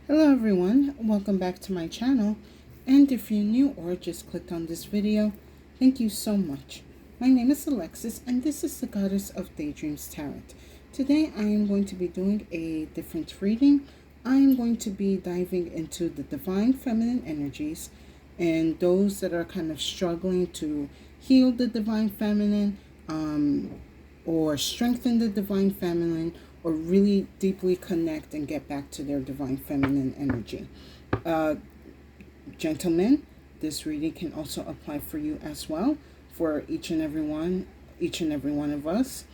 Hello everyone, welcome back to my channel, and if you're new or just clicked on this video, thank you so much. My name is Alexis and this is the Goddess of Daydreams Tarot. Today I am going to be doing a different reading. I am going to be diving into the divine feminine energies and those that are kind of struggling to heal the divine feminine or strengthen the divine feminine, or really deeply connect and get back to their divine feminine energy. Gentlemen, this reading can also apply for you as well. For each and every one of us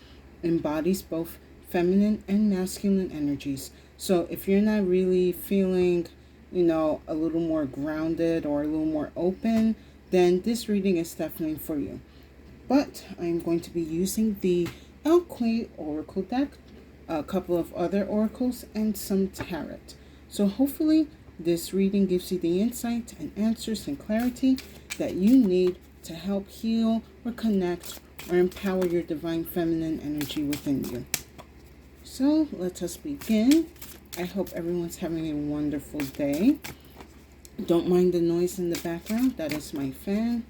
embodies both feminine and masculine energies. So if you're not really feeling, a little more grounded or a little more open, then this reading is definitely for you. But I'm going to be using the Queen Oracle deck, a couple of other oracles, and some tarot. So hopefully this reading gives you the insight and answers and clarity that you need to help heal or connect or empower your divine feminine energy within you. So let us begin. I hope everyone's having a wonderful day. Don't mind the noise in the background. That is my fan.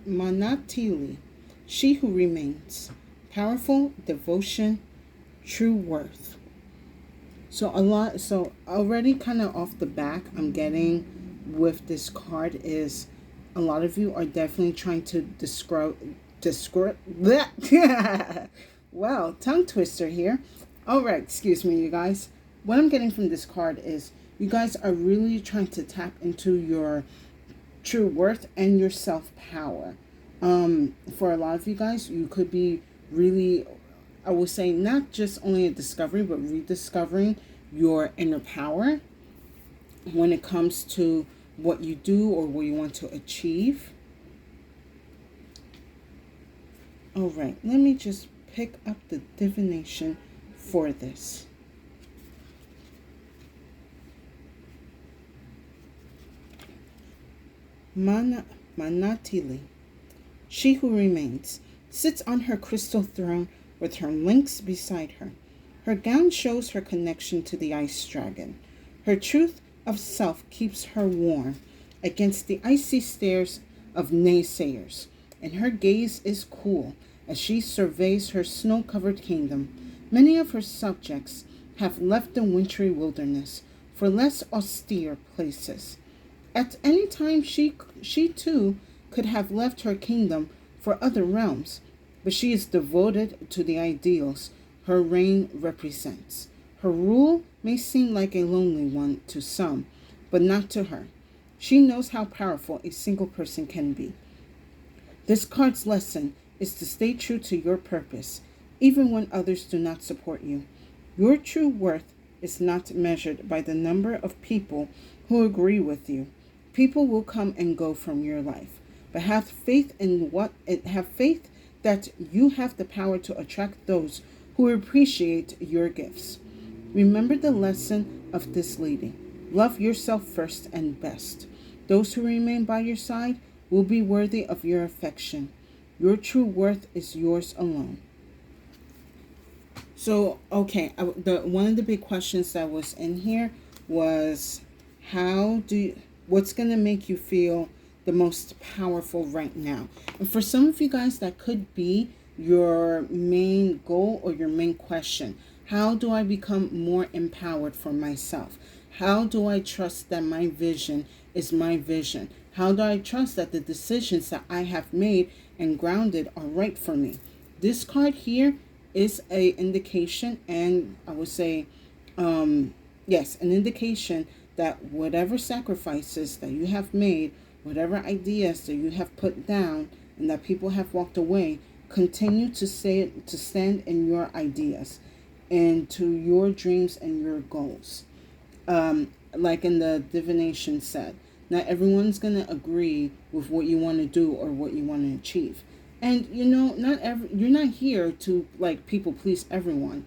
Manatili, she who remains, powerful, devotion, true worth. So already kind of off the back, I'm getting with this card is a lot of you are definitely trying to describe wow, tongue twister here. All right, excuse me, you guys. What I'm getting from this card is you guys are really trying to tap into your true worth and your self-power. For a lot of you guys, you could be really, I would say, not just only a discovery, but rediscovering your inner power when it comes to what you do or what you want to achieve. All right, let me just pick up the divination for this. Manatili, she who remains, sits on her crystal throne with her lynx beside her. Her gown shows her connection to the ice dragon. Her truth of self keeps her warm against the icy stares of naysayers, and her gaze is cool as she surveys her snow-covered kingdom. Many of her subjects have left the wintry wilderness for less austere places. At any time, she too could have left her kingdom for other realms, but she is devoted to the ideals her reign represents. Her rule may seem like a lonely one to some, but not to her. She knows how powerful a single person can be. This card's lesson is to stay true to your purpose, even when others do not support you. Your true worth is not measured by the number of people who agree with you. People will come and go from your life, but have faith that you have the power to attract those who appreciate your gifts. Remember the lesson of this lady. Love yourself first and best. Those who remain by your side will be worthy of your affection. Your true worth is yours alone. So, okay, one of the big questions that was in here was, what's going to make you feel the most powerful right now? And for some of you guys, that could be your main goal or your main question. How do I become more empowered for myself? How do I trust that my vision is my vision? How do I trust that the decisions that I have made and grounded are right for me? This card here is an indication, and I would say, yes, an indication that whatever sacrifices that you have made, whatever ideas that you have put down and that people have walked away, continue to stand in your ideas and to your dreams and your goals. Like in the divination said, not everyone's going to agree with what you want to do or what you want to achieve. And you're not here to like people please everyone.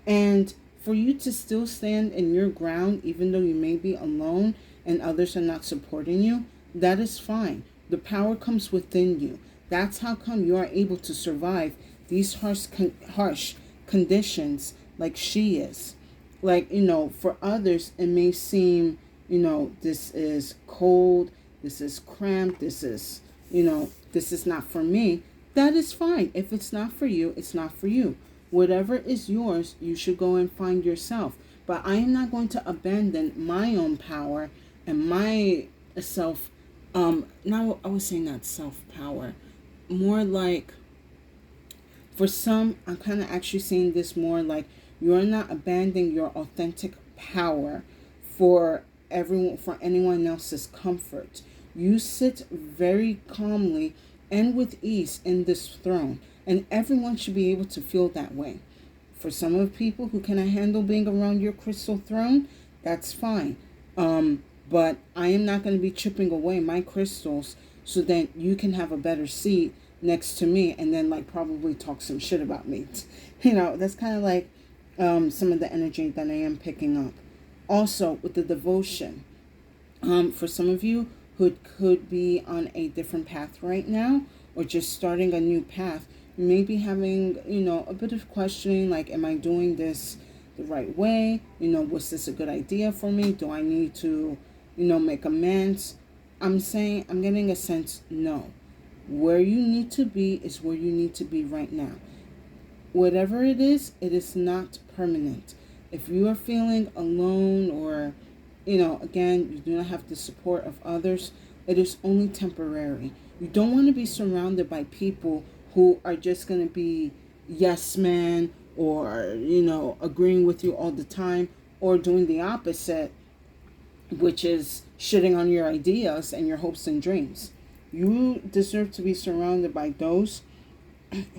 And for you to still stand in your ground, even though you may be alone and others are not supporting you, that is fine. The power comes within you. That's how come you are able to survive these harsh conditions like she is. Like, for others, it may seem, this is cold, this is cramped, this is not for me. That is fine. If it's not for you, it's not for you. Whatever is yours, you should go and find yourself. But I am not going to abandon my own power and my self. Now I was saying not self-power. More like, for some, I'm kind of actually saying this more like you're not abandoning your authentic power for anyone else's comfort. You sit very calmly and with ease in this throne, and everyone should be able to feel that way. For some of the people who cannot handle being around your crystal throne, that's fine. But I am not going to be chipping away my crystals so that you can have a better seat next to me and then like probably talk some shit about me. That's kind of like some of the energy that I am picking up. Also with the devotion, for some of you who could be on a different path right now or just starting a new path, you may be having, a bit of questioning, like, am I doing this the right way? Was this a good idea for me? Do I need to, make amends? I'm getting a sense, no. Where you need to be is where you need to be right now. Whatever it is not permanent. If you are feeling alone or, again, you do not have the support of others, it is only temporary. You don't want to be surrounded by people who are just going to be yes men or, agreeing with you all the time or doing the opposite, which is shitting on your ideas and your hopes and dreams. You deserve to be surrounded by those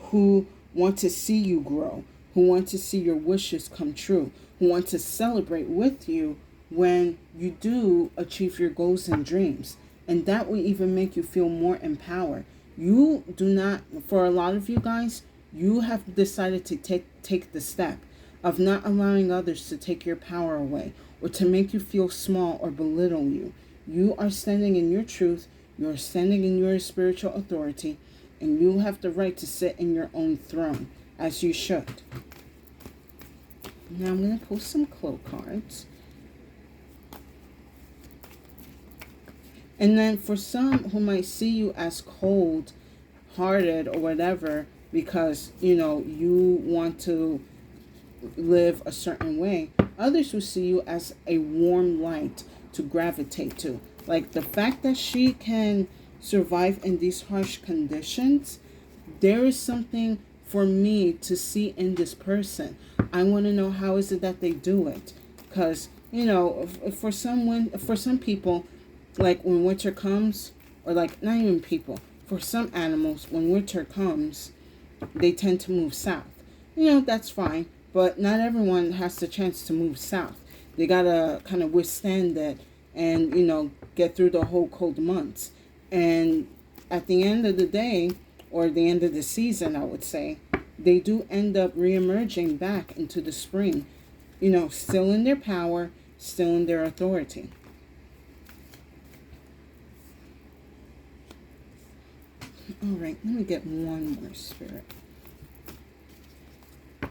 who want to see you grow, who want to see your wishes come true, who want to celebrate with you when you do achieve your goals and dreams. And that will even make you feel more empowered. You do not, for a lot of you guys, you have decided to take the step of not allowing others to take your power away or to make you feel small or belittle you. You are standing in your truth. You are standing in your spiritual authority, and you have the right to sit in your own throne, as you should. Now I'm going to pull some Clo cards. And then for some who might see you as cold-hearted or whatever, because, you want to live a certain way, others will see you as a warm light to gravitate to. Like the fact that she can survive in these harsh conditions, there is something for me to see in this person. I want to know how is it that they do it. Because, for some people, like when winter comes, or like not even people, for some animals, when winter comes, they tend to move south. That's fine, but not everyone has the chance to move south. They gotta kind of withstand that and, get through the whole cold months. And at the end of the day, or the end of the season, I would say, they do end up reemerging back into the spring, still in their power, still in their authority. All right, let me get one more spirit.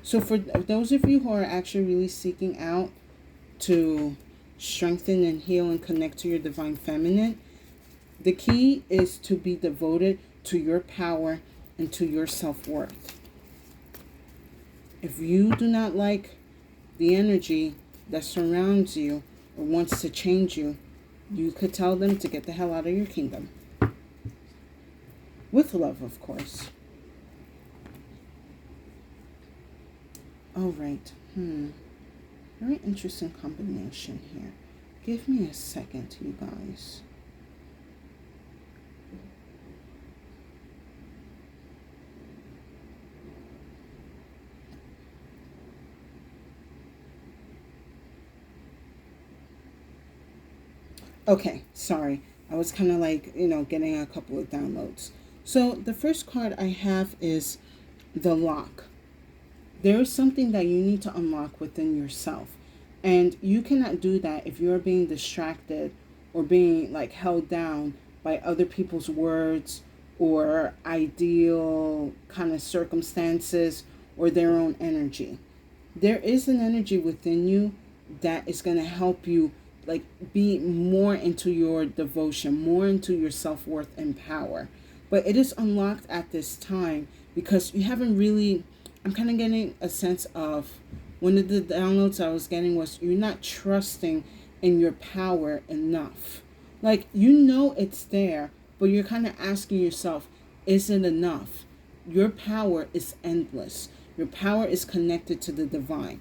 So for those of you who are actually really seeking out to strengthen and heal and connect to your divine feminine, the key is to be devoted to your power and to your self-worth. If you do not like the energy that surrounds you or wants to change you, you could tell them to get the hell out of your kingdom. With love, of course. All right. Very interesting combination here. Give me a second, you guys. Okay, sorry. I was kind of like, getting a couple of downloads. So the first card I have is the Lock. there is something that you need to unlock within yourself. And you cannot do that if you're being distracted or being like held down by other people's words or ideal kind of circumstances or their own energy. There is an energy within you that is going to help you like be more into your devotion, more into your self-worth and power. But it is unlocked at this time because you haven't really, I'm kind of getting a sense of one of the downloads I was getting was you're not trusting in your power enough. Like, you know it's there, but you're kind of asking yourself, is it enough? Your power is endless. Your power is connected to the divine.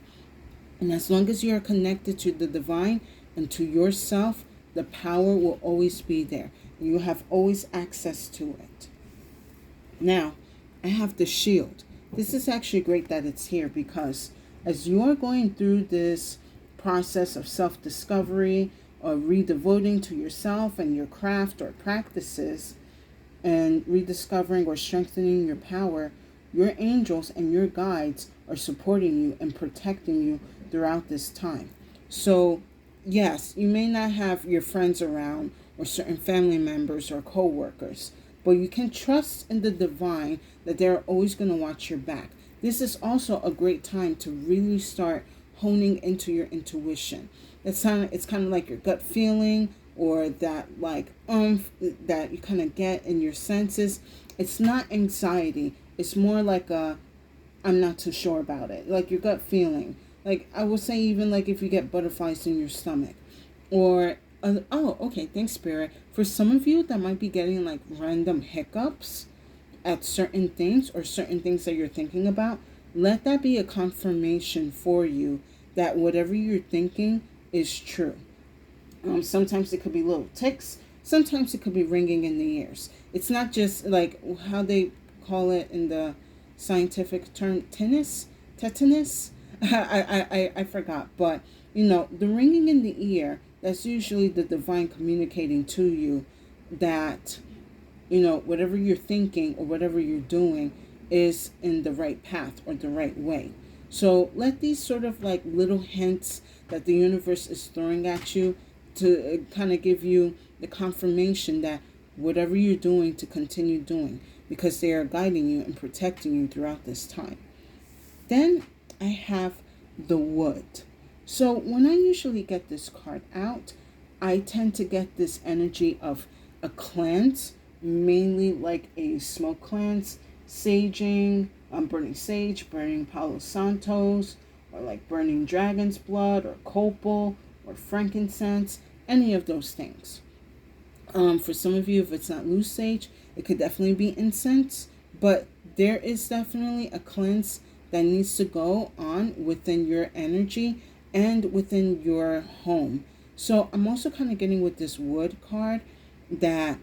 And as long as you are connected to the divine and to yourself, the power will always be there. You have always access to it. Now, I have the shield. This is actually great that it's here because as you are going through this process of self-discovery or redevoting to yourself and your craft or practices and rediscovering or strengthening your power, your angels and your guides are supporting you and protecting you throughout this time. So, yes, you may not have your friends around or certain family members or co-workers, but you can trust in the divine that they're always going to watch your back. This is also a great time to really start honing into your intuition. It's kind of like your gut feeling or that like that you kind of get in your senses. It's not anxiety. It's more like a I'm not too sure about it. Like your gut feeling. Like I will say even like if you get butterflies in your stomach or oh, okay, thanks Spirit. For some of you that might be getting like random hiccups at certain things or certain things that you're thinking about, let that be a confirmation for you that whatever you're thinking is true. Sometimes it could be little ticks. Sometimes it could be ringing in the ears. It's not just like how they call it in the scientific term, tetanus. I forgot. But, you know, the ringing in the ear, that's usually the divine communicating to you that, you know, whatever you're thinking or whatever you're doing is in the right path or the right way. So let these sort of like little hints that the universe is throwing at you to kind of give you the confirmation that whatever you're doing to continue doing, because they are guiding you and protecting you throughout this time. Then I have the wood. So when I usually get this card out, I tend to get this energy of a cleanse, mainly like a smoke cleanse, saging, burning sage, burning Palo Santos, or like burning dragon's blood, or copal, or frankincense, any of those things. For some of you, if it's not loose sage, it could definitely be incense, but there is definitely a cleanse that needs to go on within your energy and within your home. So I'm also kind of getting with this wood card that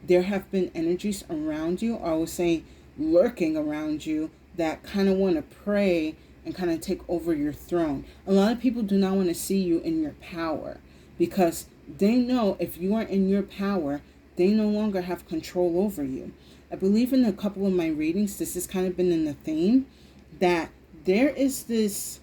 there have been energies around you, or I would say lurking around you, that kind of want to pray and kind of take over your throne. A lot of people do not want to see you in your power because they know if you are in your power, they no longer have control over you. I believe in a couple of my readings, this has kind of been in the theme that there is this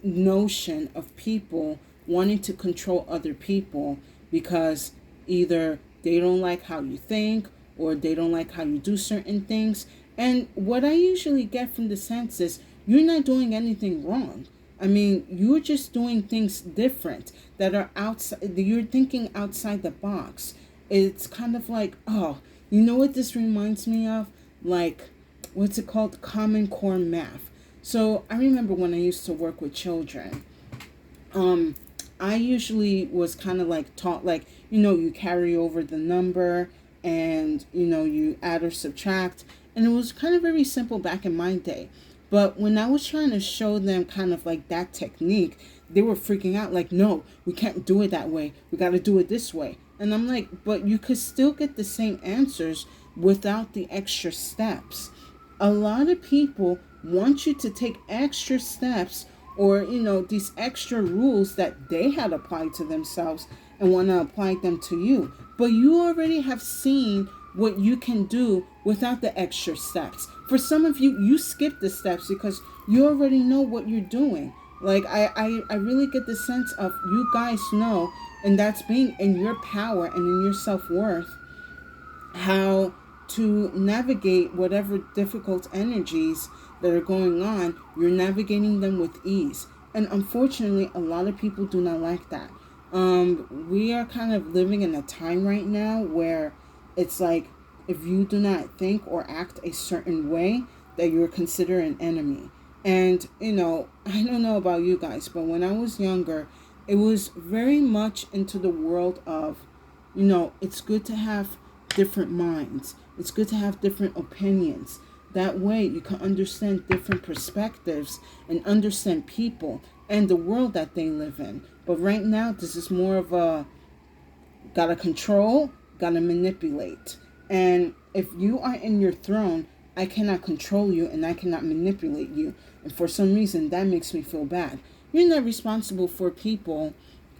notion of people wanting to control other people because either they don't like how you think or they don't like how you do certain things. And what I usually get from the sense is you're not doing anything wrong. I mean, you're just doing things different that are outside. You're thinking outside the box. It's kind of like, oh, you know what this reminds me of? Like, what's it called? Common Core math. So I remember when I used to work with children, I usually was kind of like taught, like, you know, you carry over the number and, you know, you add or subtract. And it was kind of very simple back in my day. But when I was trying to show them kind of like that technique, they were freaking out like, no, we can't do it that way. We got to do it this way. And I'm like, but you could still get the same answers without the extra steps. A lot of people want you to take extra steps or, you know, these extra rules that they had applied to themselves and want to apply them to you. But you already have seen what you can do without the extra steps. For some of you, you skip the steps because you already know what you're doing. Like I really get the sense of you guys know, and that's being in your power and in your self-worth, how to navigate whatever difficult energies that are going on. You're navigating them with ease. And unfortunately, a lot of people do not like that. We are kind of living in a time right now where it's like if you do not think or act a certain way, that you're considered an enemy. And, I don't know about you guys, but when I was younger, it was very much into the world of, it's good to have different minds. It's good to have different opinions. That way you can understand different perspectives and understand people and the world that they live in. But right now, this is more of a gotta control, gotta manipulate. And if you are in your throne, I cannot control you and I cannot manipulate you. And for some reason, that makes me feel bad. You're not responsible for people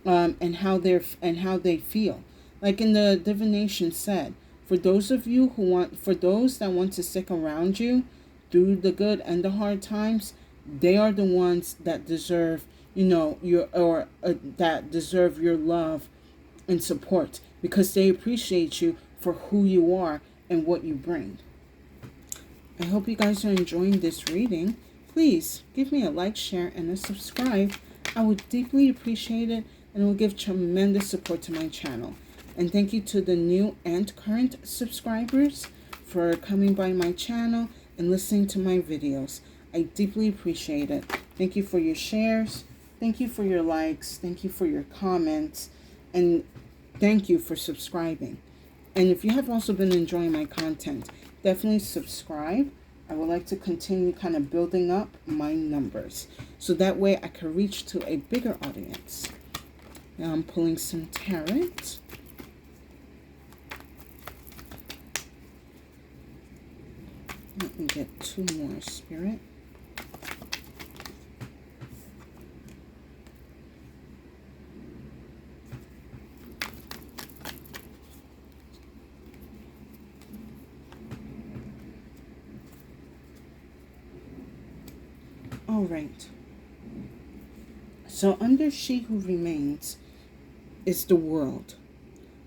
and how they feel. Like in the divination said, for those that want to stick around you through the good and the hard times, they are the ones that deserve, that deserve your love and support because they appreciate you for who you are and what you bring. I hope you guys are enjoying this reading. Please give me a like, share, and a subscribe. I would deeply appreciate it, and it will give tremendous support to my channel. And thank you to the new and current subscribers for coming by my channel and listening to my videos. I deeply appreciate it. Thank you for your shares. Thank you for your likes. Thank you for your comments. And thank you for subscribing. And if you have also been enjoying my content, definitely subscribe. I would like to continue kind of building up my numbers so that way I can reach to a bigger audience. Now I'm pulling some tarot. Let me get 2 more, Spirit. All right. So under She Who Remains is the world.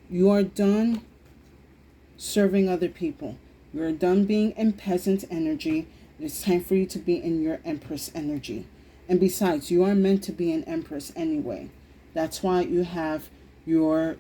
You are done serving other people. You're done being in peasant energy. It's time for you to be in your Empress energy. And besides, you are meant to be an Empress anyway. That's why you have your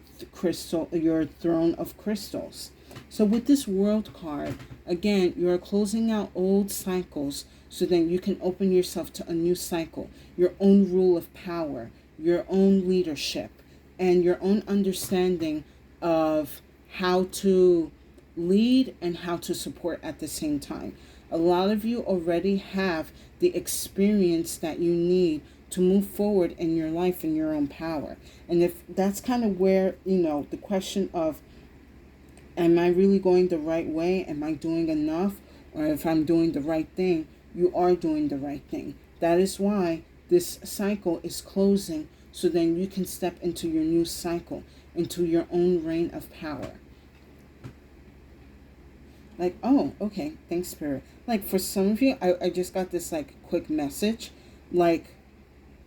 your throne of crystals. So with this world card, again, you are closing out old cycles so that you can open yourself to a new cycle, your own rule of power, your own leadership, and your own understanding of how to lead and how to support at the same time. A lot of you already have the experience that you need to move forward in your life in your own power. And if that's kind of where, the question of, am I really going the right way? Am I doing enough? Or if I'm doing the right thing, you are doing the right thing. That is why this cycle is closing, so then you can step into your new cycle, into your own reign of power. Like, oh, okay, thanks, Spirit. Like, for some of you, I just got this, quick message. Like,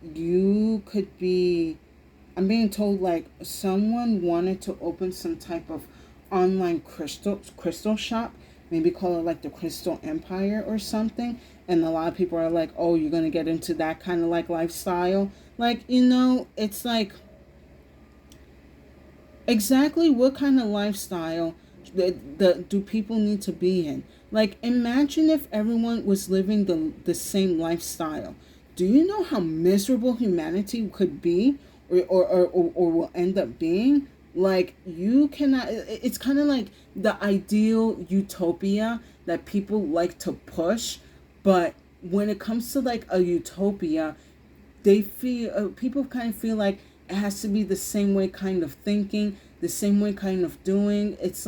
you could be, I'm being told, someone wanted to open some type of online crystal shop. Maybe call it, the Crystal Empire or something. And a lot of people are like, oh, you're going to get into that kind of, lifestyle. It's exactly what kind of lifestyle do people need to be in? Imagine if everyone was living the same lifestyle. Do you know how miserable humanity could be or will end up being? You cannot, it's kind of like the ideal utopia that people like to push. But when it comes to a utopia, people kind of feel like it has to be the same way kind of thinking, the same way kind of doing. It's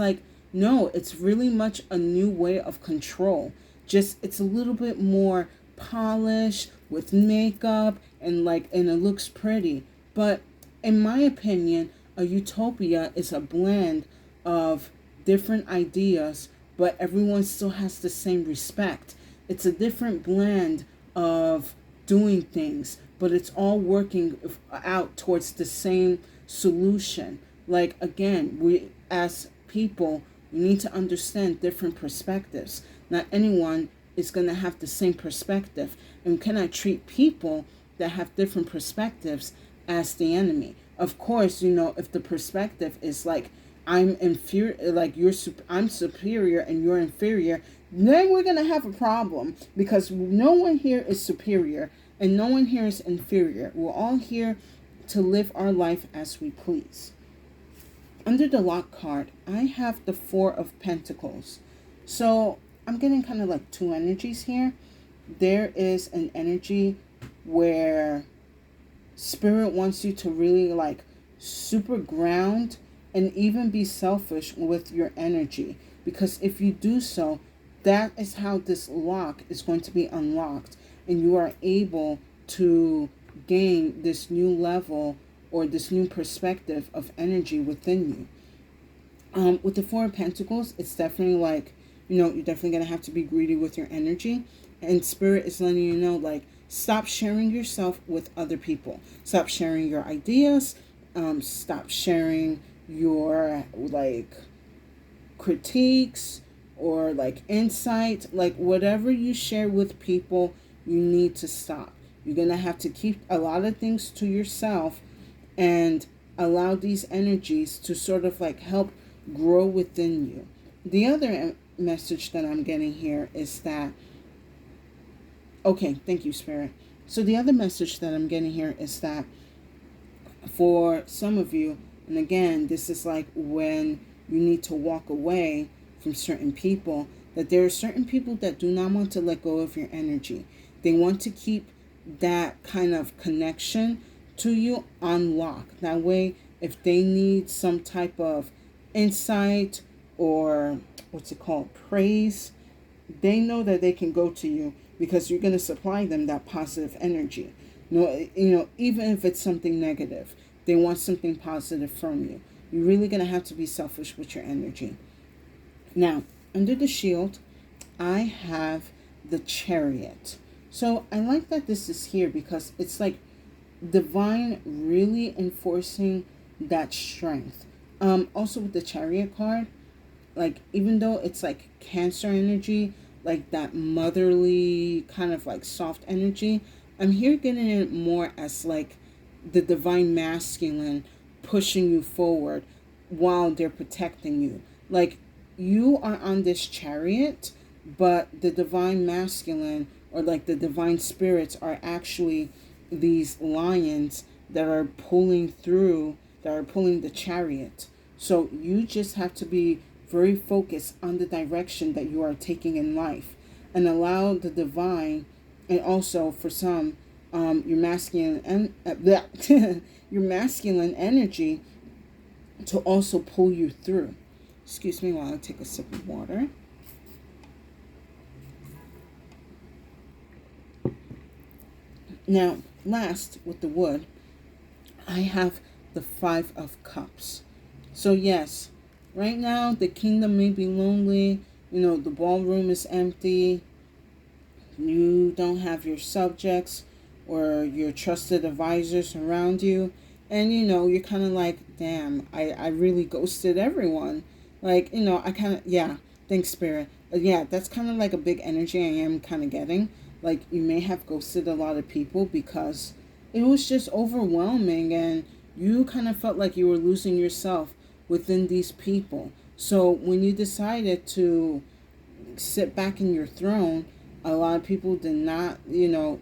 no, it's really much a new way of control. Just, it's a little bit more polished with makeup and it looks pretty. But in my opinion, a utopia is a blend of different ideas, but everyone still has the same respect. It's a different blend of doing things, but it's all working out towards the same solution. Like, again, we as people, we need to understand different perspectives. Not anyone is going to have the same perspective, and we cannot treat people that have different perspectives as the enemy. Of course, if the perspective is like, I'm inferior, like I'm superior and you're inferior, then we're gonna have a problem, because no one here is superior and no one here is inferior. We're all here to live our life as we please. Under the lock card, I have the Four of Pentacles. So I'm getting kind of like two energies here. There is an energy where Spirit wants you to really like super ground and even be selfish with your energy. Because if you do so, that is how this lock is going to be unlocked. And you are able to gain this new level or this new perspective of energy within you. With the Four of Pentacles, it's definitely like, you're definitely going to have to be greedy with your energy. And Spirit is letting you know, like, stop sharing yourself with other people. Stop sharing your ideas. Stop sharing your, like, critiques or, like, insight. Like, whatever you share with people, you need to stop. You're going to have to keep a lot of things to yourself and allow these energies to sort of like help grow within you. The other message that I'm getting here is that, okay, thank you, Spirit. So the other message that I'm getting here is that for some of you, and again, this is like when you need to walk away from certain people, that there are certain people that do not want to let go of your energy. They want to keep that kind of connection to you on lock. That way, if they need some type of insight or praise, they know that they can go to you, because you're going to supply them that positive energy. Even if it's something negative, they want something positive from you. You're really going to have to be selfish with your energy. Now, under the shield, I have the Chariot. So I like that this is here, because it's like divine really enforcing that strength. Also with the Chariot card, like, even though it's like Cancer energy, like that motherly kind of like soft energy, I'm here getting it more as like the divine masculine pushing you forward while they're protecting you. Like, you are on this chariot, but the divine masculine or like the divine spirits are actually these lions that are pulling the chariot. So you just have to be very focused on the direction that you are taking in life, and allow the divine, and also for some, your masculine and your masculine energy to also pull you through. Excuse me while I take a sip of water. Now, last with the wood, I have the Five of Cups. So yes, right now the kingdom may be lonely. The ballroom is empty. You don't have your subjects or your trusted advisors around you. And, you're kind of like, damn, I really ghosted everyone. Like, I kind of, yeah, thanks, Spirit. Yeah, that's kind of like a big energy I am kind of getting. Like, you may have ghosted a lot of people because it was just overwhelming and you kind of felt like you were losing yourself within these people. So when you decided to sit back in your throne, a lot of people did not,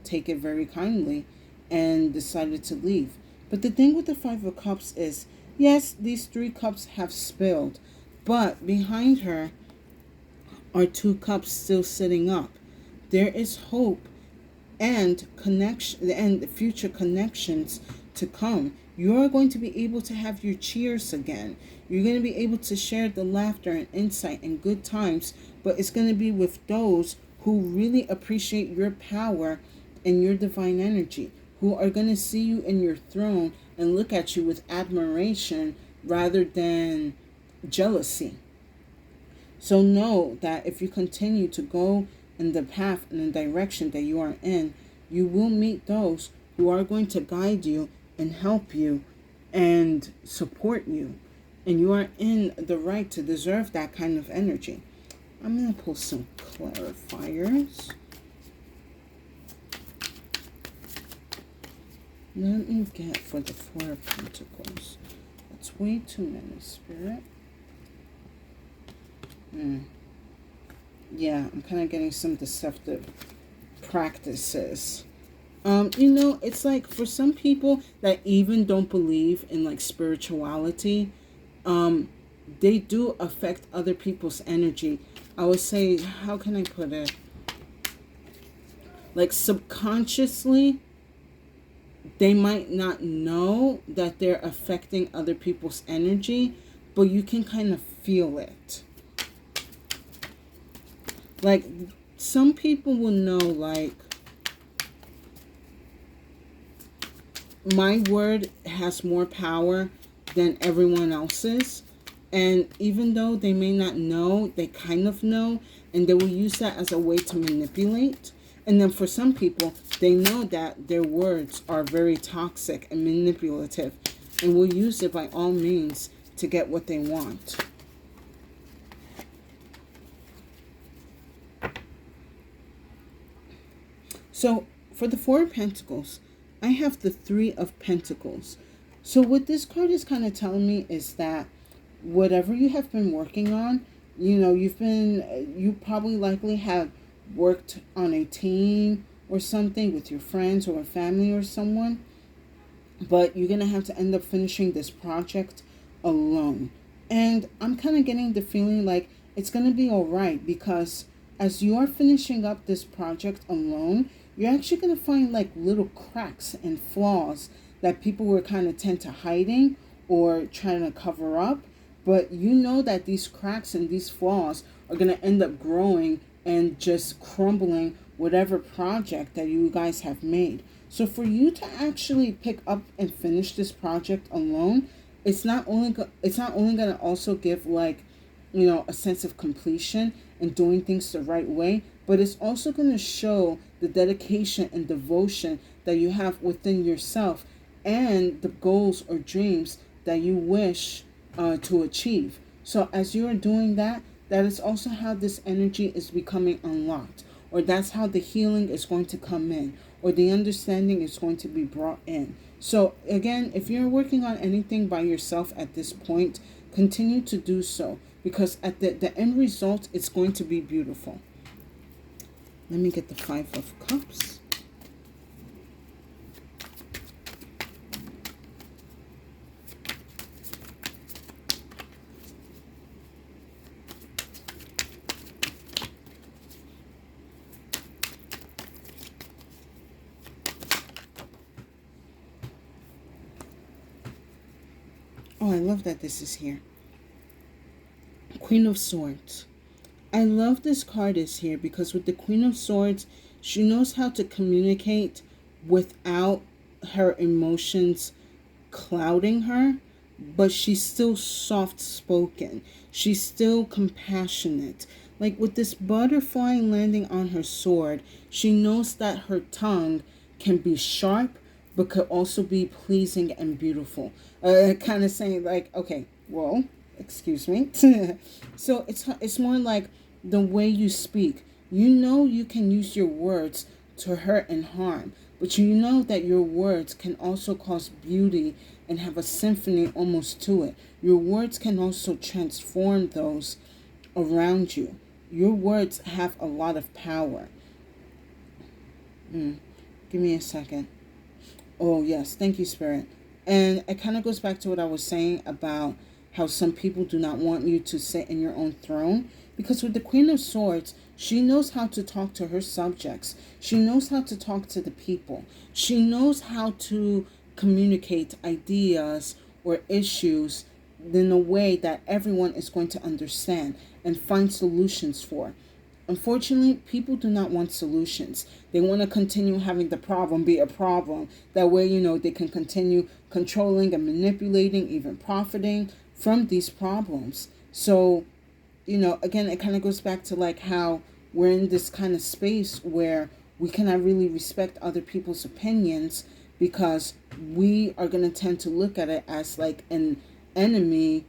take it very kindly and decided to leave. But the thing with the Five of Cups is, yes, these 3 cups have spilled, but behind her are 2 cups still sitting up. There is hope and connection and future connections to come. You're going to be able to have your cheers again. You're going to be able to share the laughter and insight and good times, but it's going to be with those who really appreciate your power and your divine energy, who are going to see you in your throne and look at you with admiration rather than jealousy. So know that if you continue to go in the path and the direction that you are in, you will meet those who are going to guide you and help you and support you. And you are in the right to deserve that kind of energy. I'm going to pull some clarifiers. Let me get for the Four of Pentacles. That's way too many, Spirit. Yeah, I'm kind of getting some deceptive practices. It's like for some people that even don't believe in like spirituality, they do affect other people's energy. I would say, how can I put it? Like subconsciously, they might not know that they're affecting other people's energy, but you can kind of feel it. Like some people will know, like, my word has more power than everyone else's. And even though they may not know, they kind of know, and they will use that as a way to manipulate. And then for some people, they know that their words are very toxic and manipulative and will use it by all means to get what they want. So for the Four of Pentacles, I have the Three of Pentacles. So what this card is kind of telling me is that whatever you have been working on, you probably likely have worked on a team or something with your friends or a family or someone, but you're going to have to end up finishing this project alone. And I'm kind of getting the feeling like it's going to be all right, because as you are finishing up this project alone, you're actually going to find like little cracks and flaws that people were kind of tend to hiding or trying to cover up. But you know that these cracks and these flaws are going to end up growing and just crumbling whatever project that you guys have made. So for you to actually pick up and finish this project alone, it's not only going to also give like, a sense of completion and doing things the right way, but it's also going to show the dedication and devotion that you have within yourself and the goals or dreams that you wish to achieve. So as you are doing that, that is also how this energy is becoming unlocked, or that's how the healing is going to come in, or the understanding is going to be brought in. So again, if you're working on anything by yourself at this point, continue to do so, because at the end result, it's going to be beautiful. Let me get the Five of Cups. Oh, I love that this is here. Queen of Swords. I love this card is here because with the Queen of Swords, she knows how to communicate without her emotions clouding her, but she's still soft-spoken. She's still compassionate. Like with this butterfly landing on her sword, she knows that her tongue can be sharp, but could also be pleasing and beautiful. Kind of saying like, okay, well, excuse me. So it's more like the way you speak. You know you can use your words to hurt and harm, but you know that your words can also cause beauty and have a symphony almost to it. Your words can also transform those around you. Your words have a lot of power. Give me a second. Oh, yes. Thank you, Spirit. And it kind of goes back to what I was saying about how some people do not want you to sit in your own throne. Because with the Queen of Swords, she knows how to talk to her subjects. She knows how to talk to the people. She knows how to communicate ideas or issues in a way that everyone is going to understand and find solutions for. Unfortunately, people do not want solutions. They want to continue having the problem be a problem. That way, they can continue controlling and manipulating, even profiting from these problems. So again, it kind of goes back to like how we're in this kind of space where we cannot really respect other people's opinions because we are going to tend to look at it as like an enemy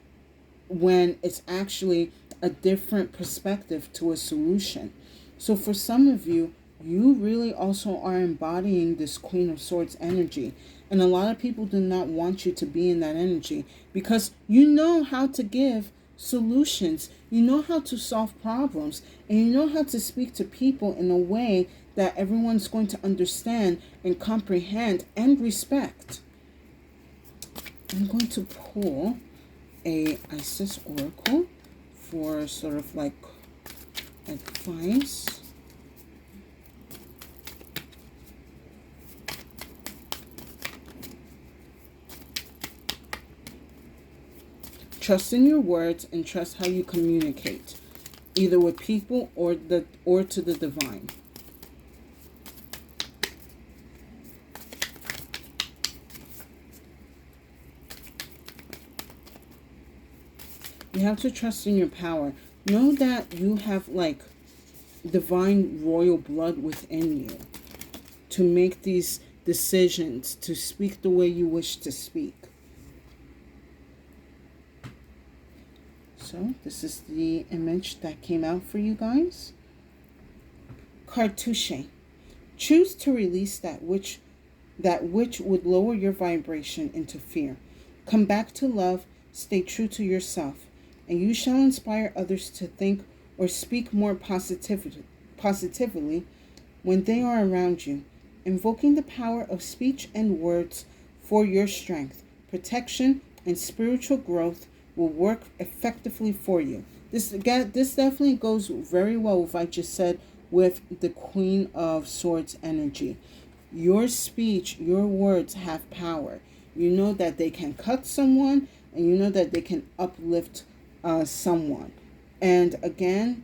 when it's actually a different perspective to a solution. So for some of you, you really also are embodying this Queen of Swords energy. And a lot of people do not want you to be in that energy because you know how to give solutions. You know how to solve problems. And you know how to speak to people in a way that everyone's going to understand and comprehend and respect. I'm going to pull a Isis Oracle for sort of like advice. Trust in your words and trust how you communicate, either with people or to the divine. You have to trust in your power. Know that you have like divine royal blood within you to make these decisions, to speak the way you wish to speak. So this is the image that came out for you guys. Cartouche. Choose to release that which would lower your vibration into fear. Come back to love, stay true to yourself, and you shall inspire others to think or speak more positively when they are around you, invoking the power of speech and words for your strength, protection, and spiritual growth will work effectively for you. This definitely goes very well with what I just said with the Queen of Swords energy. Your speech, your words have power. You know that they can cut someone, and you know that they can uplift someone. And again,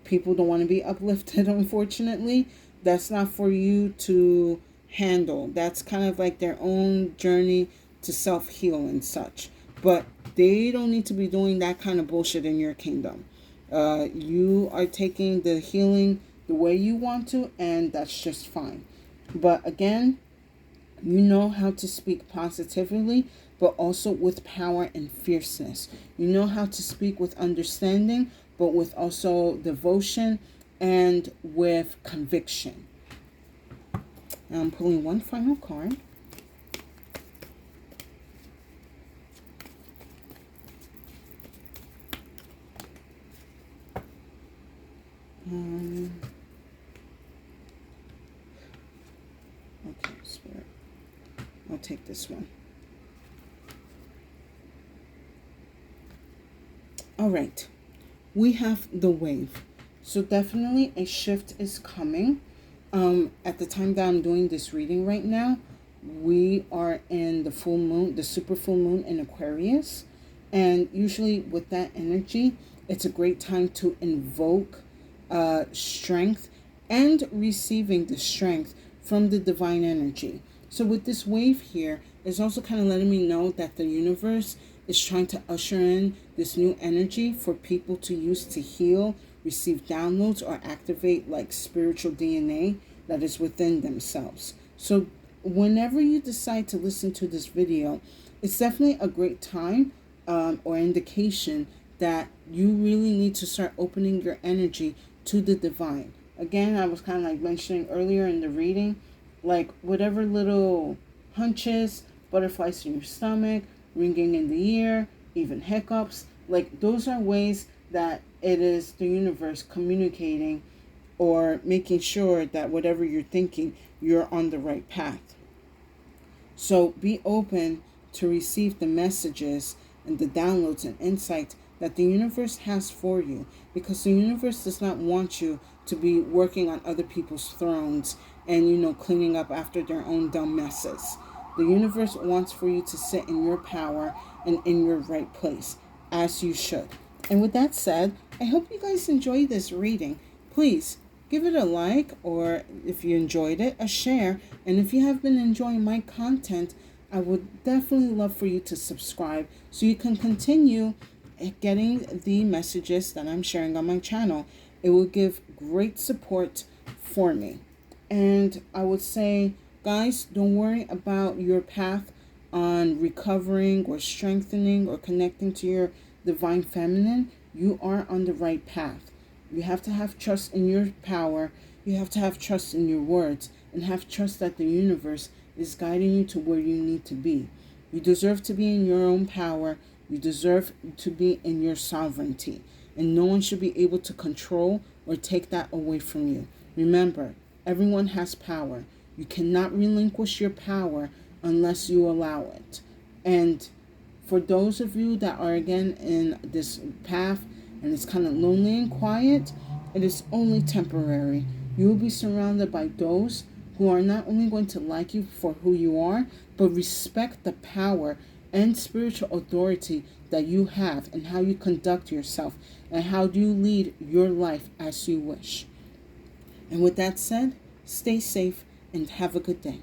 people don't want to be uplifted, unfortunately. That's not for you to handle. That's kind of like their own journey to self-heal and such. But they don't need to be doing that kind of bullshit in your kingdom. You are taking the healing the way you want to, and that's just fine. But again, you know how to speak positively, but also with power and fierceness. You know how to speak with understanding, but with also devotion and with conviction. Now I'm pulling one final card. Okay, Spirit. I'll take this one. All right. We have the wave. So definitely a shift is coming. At the time that I'm doing this reading right now, we are in the full moon, the super full moon in Aquarius. And usually with that energy, it's a great time to invoke strength and receiving the strength from the divine energy. So with this wave here, it's also kind of letting me know that the universe is trying to usher in this new energy for people to use to heal, receive downloads, or activate like spiritual DNA that is within themselves. So whenever you decide to listen to this video, it's definitely a great time or indication that you really need to start opening your energy to the divine. Again, I was kind of like mentioning earlier in the reading, like whatever little hunches, butterflies in your stomach, ringing in the ear, even hiccups, like those are ways that it is the universe communicating or making sure that whatever you're thinking, you're on the right path. So be open to receive the messages and the downloads and insights that the universe has for you, because the universe does not want you to be working on other people's thrones and cleaning up after their own dumb messes. The universe wants for you to sit in your power and in your right place, as you should. And with that said, I hope you guys enjoyed this reading. Please give it a like, or if you enjoyed it, a share. And if you have been enjoying my content, I would definitely love for you to subscribe so you can continue getting the messages that I'm sharing on my channel. It will give great support for me. And I would say, guys, don't worry about your path on recovering or strengthening or connecting to your divine feminine. You are on the right path. You have to have trust in your power. You have to have trust in your words and have trust that the universe is guiding you to where you need to be. You deserve to be in your own power. You deserve to be in your sovereignty. And no one should be able to control or take that away from you. Remember, everyone has power. You cannot relinquish your power unless you allow it. And for those of you that are again in this path and it's kind of lonely and quiet, it is only temporary. You will be surrounded by those who are not only going to like you for who you are, but respect the power and spiritual authority that you have and how you conduct yourself and how you lead your life as you wish. And with that said, stay safe and have a good day.